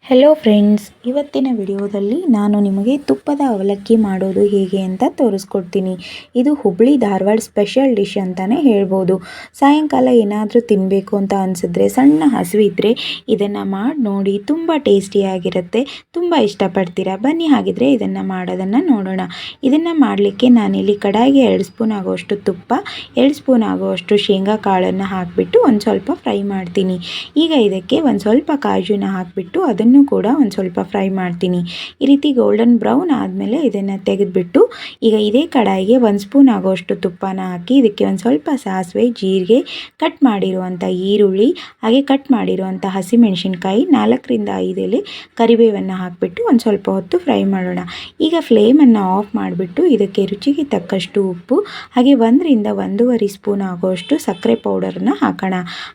Hello friends, ಇವತ್ತಿನ ವಿಡಿಯೋದಲ್ಲಿ ನಾನು ನಿಮಗೆ ತುಪ್ಪದ ಅವಲಕ್ಕಿ ಮಾಡೋದು ಹೇಗೆ ಅಂತ ತೋರಿಸ್ಕೊಡ್ತೀನಿ. ಇದು ಹುಬ್ಬಳ್ಳಿ ಧಾರವಾಡ ಸ್ಪೆಷಲ್ ಡಿಶ್ ಅಂತಲೇ ಹೇಳ್ಬೋದು. ಸಾಯಂಕಾಲ ಏನಾದರೂ ತಿನ್ನಬೇಕು ಅಂತ ಅನಿಸಿದ್ರೆ, ಸಣ್ಣ ಹಸಿವಿದ್ರೆ ಇದನ್ನು ಮಾಡಿ ನೋಡಿ. ತುಂಬ ಟೇಸ್ಟಿಯಾಗಿರುತ್ತೆ, ತುಂಬ ಇಷ್ಟಪಡ್ತೀರಾ. ಬನ್ನಿ ಹಾಗಿದ್ರೆ ಇದನ್ನು ಮಾಡೋದನ್ನು ನೋಡೋಣ. ಇದನ್ನು ಮಾಡಲಿಕ್ಕೆ ನಾನಿಲ್ಲಿ ಕಡಾಯಿಗೆ 2 ಸ್ಪೂನ್ ಆಗುವಷ್ಟು ತುಪ್ಪ, 2 ಸ್ಪೂನ್ ಆಗುವಷ್ಟು ಶೇಂಗಾ ಕಾಳನ್ನು ಹಾಕಿಬಿಟ್ಟು ಒಂದು ಸ್ವಲ್ಪ ಫ್ರೈ ಮಾಡ್ತೀನಿ. ಈಗ ಇದಕ್ಕೆ ಒಂದು ಸ್ವಲ್ಪ ಕಾಜುನ ಹಾಕಿಬಿಟ್ಟು ಅದನ್ನು ಕೂಡ ಒಂದು ಸ್ವಲ್ಪ ಫ್ರೈ ಮಾಡ್ತೀನಿ. ಈ ರೀತಿ ಗೋಲ್ಡನ್ ಬ್ರೌನ್ ಆದಮೇಲೆ ಇದನ್ನು ತೆಗೆದುಬಿಟ್ಟು ಈಗ ಇದೇ ಕಡಾಯಿಗೆ 1 ಸ್ಪೂನ್ ಆಗೋಷ್ಟು ತುಪ್ಪನ ಹಾಕಿ ಇದಕ್ಕೆ ಒಂದು ಸ್ವಲ್ಪ ಸಾಸಿವೆ, ಜೀರಿಗೆ, ಕಟ್ ಮಾಡಿರುವಂಥ ಈರುಳ್ಳಿ, ಹಾಗೆ ಕಟ್ ಮಾಡಿರುವಂಥ ಹಸಿಮೆಣಸಿನ್ಕಾಯಿ, 4ರಿಂದ 5 ಎಲೆ ಕರಿಬೇವನ್ನು ಹಾಕಿಬಿಟ್ಟು ಒಂದು ಸ್ವಲ್ಪ ಹೊತ್ತು ಫ್ರೈ ಮಾಡೋಣ. ಈಗ ಫ್ಲೇಮನ್ನು ಆಫ್ ಮಾಡಿಬಿಟ್ಟು ಇದಕ್ಕೆ ರುಚಿಗೆ ತಕ್ಕಷ್ಟು ಉಪ್ಪು, ಹಾಗೆ 1ರಿಂದ 1.5 ಸ್ಪೂನ್ ಆಗೋಷ್ಟು ಸಕ್ಕರೆ ಪೌಡರನ್ನ ಹಾಕೋಣ.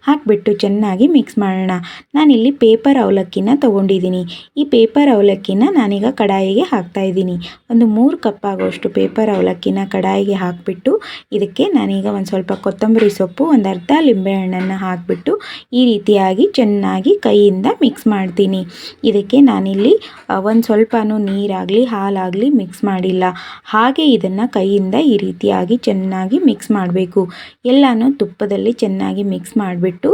ಹಾಕಿಬಿಟ್ಟು ಚೆನ್ನಾಗಿ ಮಿಕ್ಸ್ ಮಾಡೋಣ. ನಾನಿಲ್ಲಿ ಪೇಪರ್ ಅವಲಕ್ಕಿನ ತೊಗೊಂಡಿದ್ದೀನಿ. ಈ ಪೇಪರ್ ಅವಲಕ್ಕಿನ ನಾನೀಗ ಕಡಾಯಿಗೆ ಹಾಕ್ತಾಯಿದ್ದೀನಿ. ಒಂದು 3 ಕಪ್ ಆಗೋಷ್ಟು ಪೇಪರ್ ಅವಲಕ್ಕಿನ ಕಡಾಯಿಗೆ ಹಾಕಿಬಿಟ್ಟು ಇದಕ್ಕೆ ನಾನೀಗ ಒಂದು ಸ್ವಲ್ಪ ಕೊತ್ತಂಬರಿ ಸೊಪ್ಪು, ಒಂದು ಅರ್ಧ ಲಿಂಬೆಹಣ್ಣನ್ನು ಹಾಕಿಬಿಟ್ಟು ಈ ರೀತಿಯಾಗಿ ಚೆನ್ನಾಗಿ ಕೈಯಿಂದ ಮಿಕ್ಸ್ ಮಾಡ್ತೀನಿ. ಇದಕ್ಕೆ ನಾನಿಲ್ಲಿ ಒಂದು ಸ್ವಲ್ಪನೂ ನೀರಾಗಲಿ ಹಾಲಾಗಲಿ ಮಿಕ್ಸ್ ಮಾಡಿಲ್ಲ. ಹಾಗೆ ಇದನ್ನು ಕೈಯಿಂದ ಈ ರೀತಿಯಾಗಿ ಚೆನ್ನಾಗಿ ಮಿಕ್ಸ್ ಮಾಡಬೇಕು. ಎಲ್ಲನೂ ತುಪ್ಪದಲ್ಲಿ ಚೆನ್ನಾಗಿ ಮಿಕ್ಸ್ ಮಾಡಿಬಿಟ್ಟು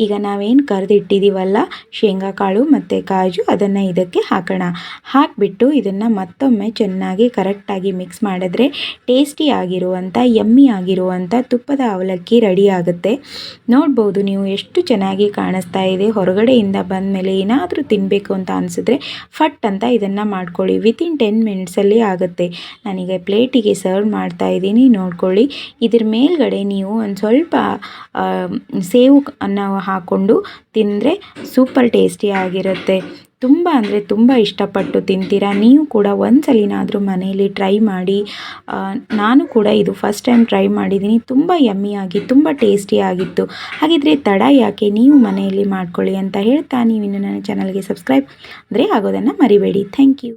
ಈಗ ನಾವೇನು ಕರೆದಿಟ್ಟಿದ್ದೀವಲ್ಲ ಶೇಂಗಾ ಕಾಳು ಮತ್ತು ಕಾಜು, ಅದನ್ನು ಇದಕ್ಕೆ ಹಾಕೋಣ. ಹಾಕಿಬಿಟ್ಟು ಇದನ್ನು ಮತ್ತೊಮ್ಮೆ ಚೆನ್ನಾಗಿ ಕರೆಕ್ಟಾಗಿ ಮಿಕ್ಸ್ ಮಾಡಿದ್ರೆ ಟೇಸ್ಟಿ ಆಗಿರುವಂಥ ಯಮ್ಮಿ ಆಗಿರುವಂಥ ತುಪ್ಪದ ಅವಲಕ್ಕಿ ರೆಡಿ ಆಗುತ್ತೆ. ನೋಡ್ಬೋದು ನೀವು ಎಷ್ಟು ಚೆನ್ನಾಗಿ ಕಾಣಿಸ್ತಾ ಇದೆ. ಹೊರಗಡೆಯಿಂದ ಬಂದ ಮೇಲೆ ಏನಾದರೂ ತಿನ್ನಬೇಕು ಅಂತ ಅನಿಸಿದ್ರೆ ಫಟ್ ಅಂತ ಇದನ್ನು ಮಾಡ್ಕೊಳ್ಳಿ. ವಿತಿನ್ 10 ಮಿನಿಟ್ಸಲ್ಲಿ ಆಗುತ್ತೆ. ನಾನೀಗ ಪ್ಲೇಟಿಗೆ ಸರ್ವ್ ಮಾಡ್ತಾ ಇದ್ದೀನಿ. ನೋಡ್ಕೊಳ್ಳಿ, ಇದ್ರ ಮೇಲ್ಗಡೆ ನೀವು ಒಂದು ಸ್ವಲ್ಪ ಸೇವು ಅನ್ನು ಹಾಕ್ಕೊಂಡು ತಿಂದರೆ ಸೂಪರ್ ಟೇಸ್ಟಿ ಆಗಿರುತ್ತೆ. ತುಂಬ ಅಂದರೆ ತುಂಬ ಇಷ್ಟಪಟ್ಟು ತಿಂತೀರಾ. ನೀವು ಕೂಡ ಒಂದ್ಸಲಿನಾದರೂ ಮನೆಯಲ್ಲಿ ಟ್ರೈ ಮಾಡಿ. ನಾನು ಕೂಡ ಇದು ಫಸ್ಟ್ ಟೈಮ್ ಟ್ರೈ ಮಾಡಿದ್ದೀನಿ. ತುಂಬ ಯಮ್ಮಿಯಾಗಿ ತುಂಬ ಟೇಸ್ಟಿಯಾಗಿತ್ತು. ಹಾಗಿದ್ರೆ ತಡ ಯಾಕೆ, ನೀವು ಮನೆಯಲ್ಲಿ ಮಾಡ್ಕೊಳ್ಳಿ ಅಂತ ಹೇಳ್ತಾ, ನೀವಿನ್ನು ನನ್ನ ಚಾನಲ್ಗೆ ಸಬ್ಸ್ಕ್ರೈಬ್ ಅಂದರೆ ಆಗೋದನ್ನು ಮರಿಬೇಡಿ. Thank you.